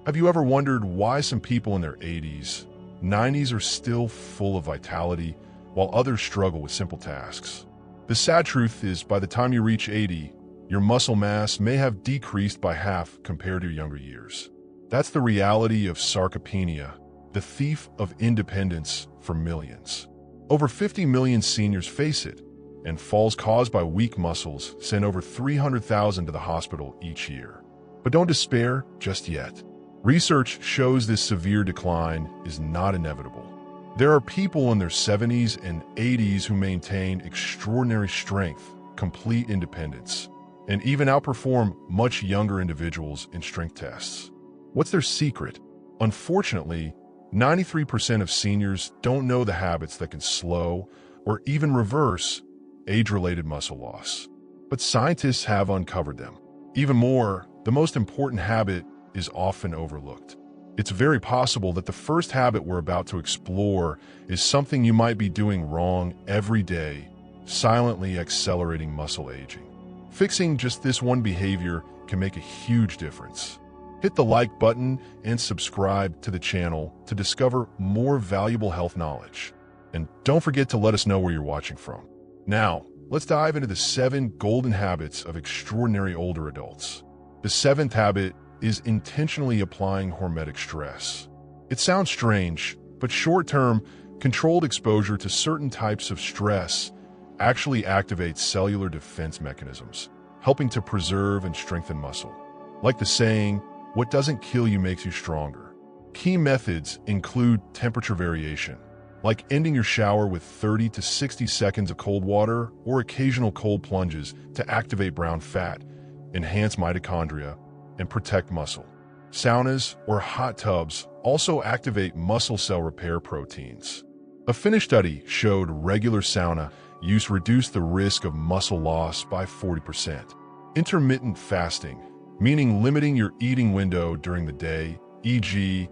Have you ever wondered why some people in their 80s, 90s are still full of vitality, while others struggle with simple tasks? The sad truth is, by the time you reach 80, your muscle mass may have decreased by half compared to your younger years. That's the reality of sarcopenia, the thief of independence for millions. Over 50 million seniors face it, and falls caused by weak muscles send over 300,000 to the hospital each year. But don't despair just yet. Research shows this severe decline is not inevitable. There are people in their 70s and 80s who maintain extraordinary strength, complete independence, and even outperform much younger individuals in strength tests. What's their secret? Unfortunately, 93% of seniors don't know the habits that can slow or even reverse age-related muscle loss. But scientists have uncovered them. Even more, the most important habit is often overlooked. It's very possible that the first habit we're about to explore is something you might be doing wrong every day, silently accelerating muscle aging. Fixing just this one behavior can make a huge difference. Hit the like button and subscribe to the channel to discover more valuable health knowledge. And don't forget to let us know where you're watching from. Now, let's dive into the 7 golden habits of extraordinary older adults. The 7th habit is intentionally applying hormetic stress. It sounds strange, but short-term, controlled exposure to certain types of stress actually activates cellular defense mechanisms, helping to preserve and strengthen muscle. Like the saying, "What doesn't kill you makes you stronger." Key methods include temperature variation, like ending your shower with 30 to 60 seconds of cold water or occasional cold plunges to activate brown fat, enhance mitochondria, and protect muscle. Saunas or hot tubs also activate muscle cell repair proteins. A Finnish study showed regular sauna use reduced the risk of muscle loss by 40%. Intermittent fasting, meaning limiting your eating window during the day, e.g.,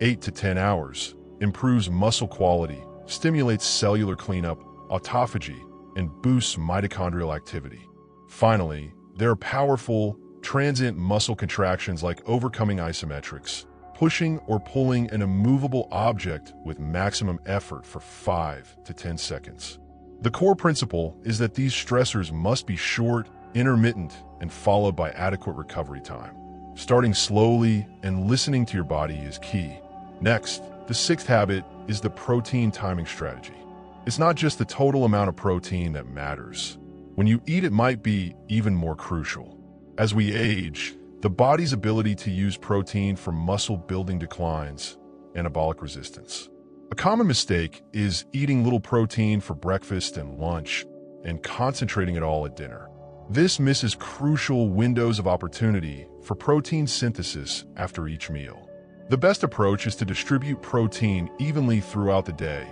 8 to 10 hours, improves muscle quality, stimulates cellular cleanup, autophagy, and boosts mitochondrial activity. Finally, there are powerful, transient muscle contractions like overcoming isometrics, pushing or pulling an immovable object with maximum effort for 5 to 10 seconds. The core principle is that these stressors must be short, intermittent, and followed by adequate recovery time. Starting slowly and listening to your body is key. Next, the 6th habit is the protein timing strategy. It's not just the total amount of protein that matters. When you eat, it might be even more crucial. As we age, the body's ability to use protein for muscle building declines, anabolic resistance. A common mistake is eating little protein for breakfast and lunch and concentrating it all at dinner. This misses crucial windows of opportunity for protein synthesis after each meal. The best approach is to distribute protein evenly throughout the day,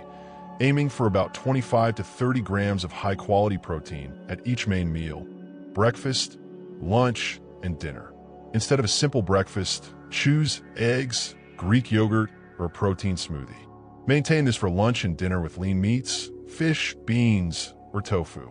aiming for about 25 to 30 grams of high-quality protein at each main meal, breakfast, lunch, and dinner. Instead of a simple breakfast, choose eggs, Greek yogurt, or a protein smoothie. Maintain this for lunch and dinner with lean meats, fish, beans, or tofu.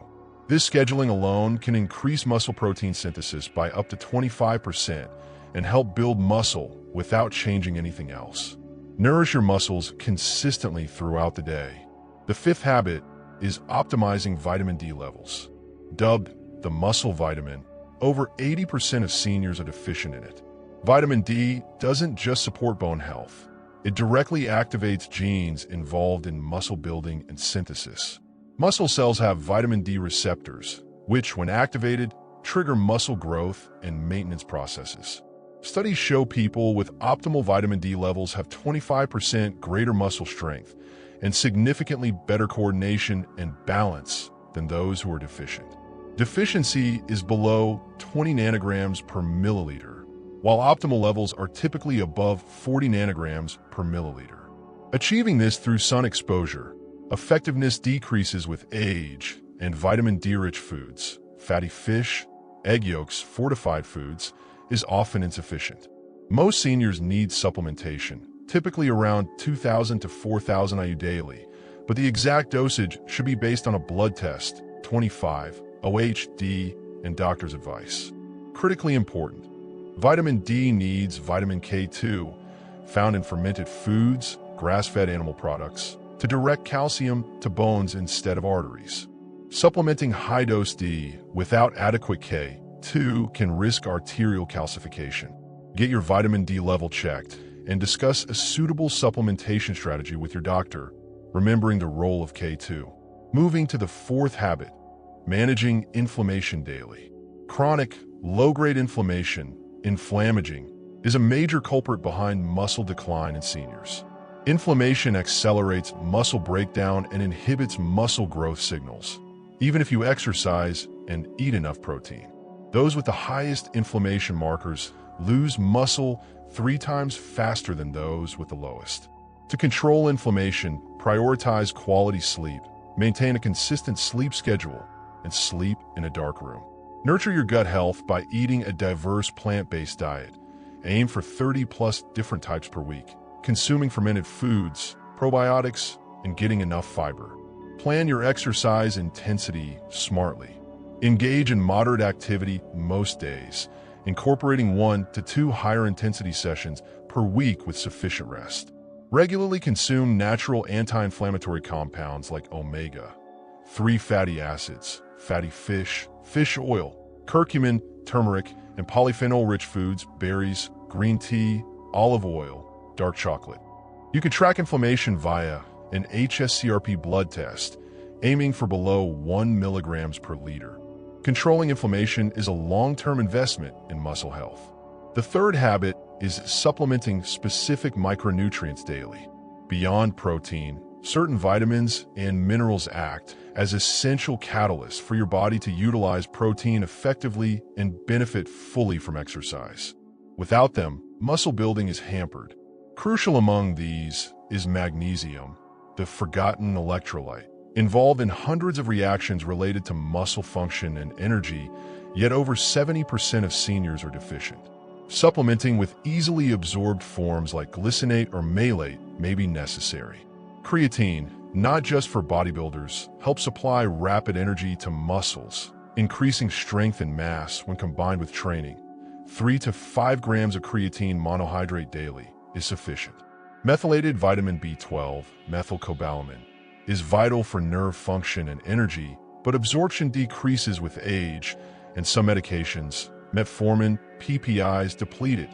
This scheduling alone can increase muscle protein synthesis by up to 25% and help build muscle without changing anything else. Nourish your muscles consistently throughout the day. The 5th habit is optimizing vitamin D levels. Dubbed the muscle vitamin, over 80% of seniors are deficient in it. Vitamin D doesn't just support bone health. It directly activates genes involved in muscle building and synthesis. Muscle cells have vitamin D receptors, which, when activated, trigger muscle growth and maintenance processes. Studies show people with optimal vitamin D levels have 25% greater muscle strength and significantly better coordination and balance than those who are deficient. Deficiency is below 20 nanograms per milliliter, while optimal levels are typically above 40 nanograms per milliliter. Achieving this through sun exposure, effectiveness decreases with age, and vitamin D-rich foods, fatty fish, egg yolks, fortified foods, is often insufficient. Most seniors need supplementation, typically around 2,000 to 4,000 IU daily, but the exact dosage should be based on a blood test, 25, OHD, and doctor's advice. Critically important, Vitamin D needs vitamin K2, found in fermented foods, grass-fed animal products, to direct calcium to bones instead of arteries. Supplementing high-dose D without adequate K2 can risk arterial calcification. Get your vitamin D level checked and discuss a suitable supplementation strategy with your doctor, remembering the role of K2. Moving to the fourth habit, managing inflammation daily. Chronic, low-grade inflammation, inflammaging, is a major culprit behind muscle decline in seniors. Inflammation accelerates muscle breakdown and inhibits muscle growth signals, even if you exercise and eat enough protein. Those with the highest inflammation markers lose muscle 3 times faster than those with the lowest. To control inflammation, prioritize quality sleep, maintain a consistent sleep schedule, and sleep in a dark room. Nurture your gut health by eating a diverse plant-based diet. Aim for 30+ different types per week, consuming fermented foods, probiotics, and getting enough fiber. Plan your exercise intensity smartly. Engage in moderate activity most days, incorporating 1 to 2 higher intensity sessions per week with sufficient rest. Regularly consume natural anti-inflammatory compounds like omega-3 fatty acids, fatty fish, fish oil, curcumin, turmeric, and polyphenol-rich foods, berries, green tea, olive oil, dark chocolate. You can track inflammation via an HSCRP blood test, aiming for below 1 milligrams per liter. Controlling inflammation is a long-term investment in muscle health. The third habit is supplementing specific micronutrients daily. Beyond protein, certain vitamins and minerals act as essential catalysts for your body to utilize protein effectively and benefit fully from exercise. Without them, muscle building is hampered. Crucial among these is magnesium, the forgotten electrolyte. Involved in hundreds of reactions related to muscle function and energy, yet over 70% of seniors are deficient. Supplementing with easily absorbed forms like glycinate or malate may be necessary. Creatine, not just for bodybuilders, helps supply rapid energy to muscles, increasing strength and mass when combined with training. 3 to 5 grams of creatine monohydrate daily is sufficient. Methylated vitamin B12, methylcobalamin, is vital for nerve function and energy, but absorption decreases with age, and some medications, metformin, PPIs, deplete it.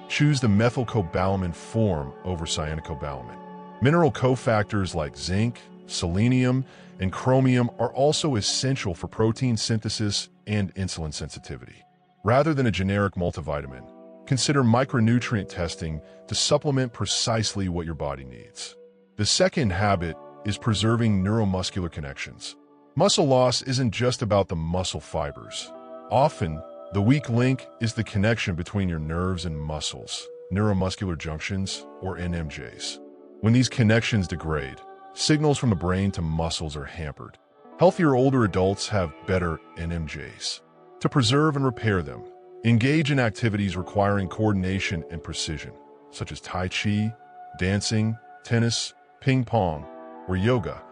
Choose the methylcobalamin form over cyanocobalamin. Mineral cofactors like zinc, selenium, and chromium are also essential for protein synthesis and insulin sensitivity. Rather than a generic multivitamin, consider micronutrient testing to supplement precisely what your body needs. The second habit is preserving neuromuscular connections. Muscle loss isn't just about the muscle fibers. Often, the weak link is the connection between your nerves and muscles, neuromuscular junctions, or NMJs. When these connections degrade, signals from the brain to muscles are hampered. Healthier older adults have better NMJs. To preserve and repair them, engage in activities requiring coordination and precision, such as Tai Chi, dancing, tennis, ping pong, or yoga,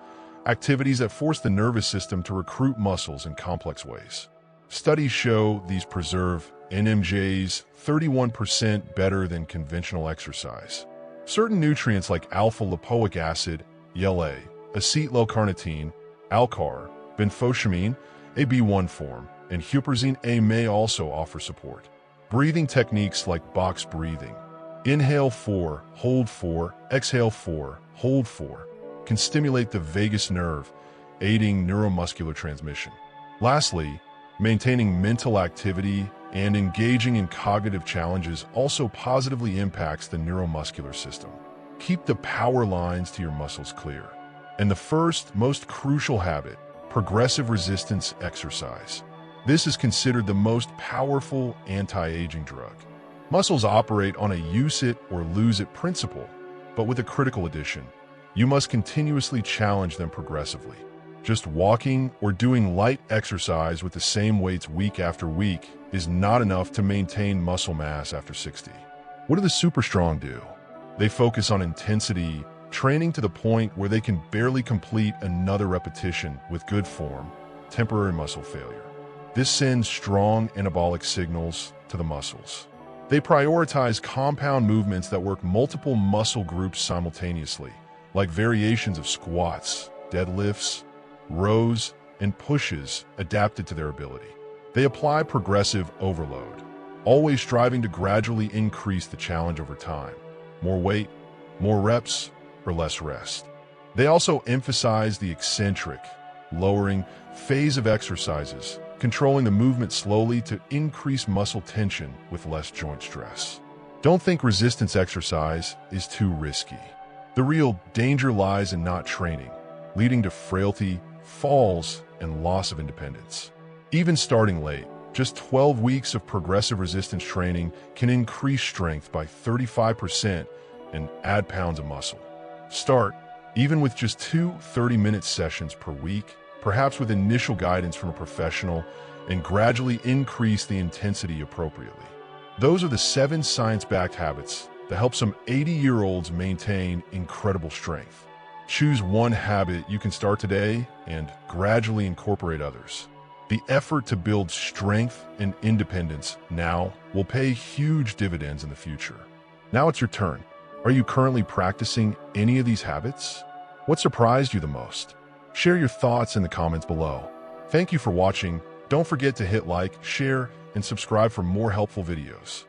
activities that force the nervous system to recruit muscles in complex ways. Studies show these preserve NMJs 31% better than conventional exercise. Certain nutrients like alpha-lipoic acid, ELA, acetyl-L-carnitine, Alcar, benfotiamine, a B1 form, and huperzine A may also offer support. Breathing techniques like box breathing, inhale 4, hold 4, exhale 4, hold 4, can stimulate the vagus nerve, aiding neuromuscular transmission. Lastly, maintaining mental activity and engaging in cognitive challenges also positively impacts the neuromuscular system. Keep the power lines to your muscles clear. And the first, most crucial habit, progressive resistance exercise. This is considered the most powerful anti-aging drug. Muscles operate on a use it or lose it principle, but with a critical addition. You must continuously challenge them progressively. Just walking or doing light exercise with the same weights week after week is not enough to maintain muscle mass after 60. What do the super strong do? They focus on intensity, training to the point where they can barely complete another repetition with good form, temporary muscle failure. This sends strong anabolic signals to the muscles. They prioritize compound movements that work multiple muscle groups simultaneously, like variations of squats, deadlifts, rows, and pushes adapted to their ability. They apply progressive overload, always striving to gradually increase the challenge over time. More weight, more reps, or less rest. They also emphasize the eccentric, lowering phase of exercises, controlling the movement slowly to increase muscle tension with less joint stress. Don't think resistance exercise is too risky. The real danger lies in not training, leading to frailty, falls, and loss of independence. Even starting late, just 12 weeks of progressive resistance training can increase strength by 35% and add pounds of muscle. Start, even with just 2 30-minute sessions per week, perhaps with initial guidance from a professional, and gradually increase the intensity appropriately. Those are the 7 science-backed habits that help some 80-year-olds maintain incredible strength. Choose one habit you can start today and gradually incorporate others. The effort to build strength and independence now will pay huge dividends in the future. Now it's your turn. Are you currently practicing any of these habits? What surprised you the most? Share your thoughts in the comments below. Thank you for watching. Don't forget to hit like, share, and subscribe for more helpful videos.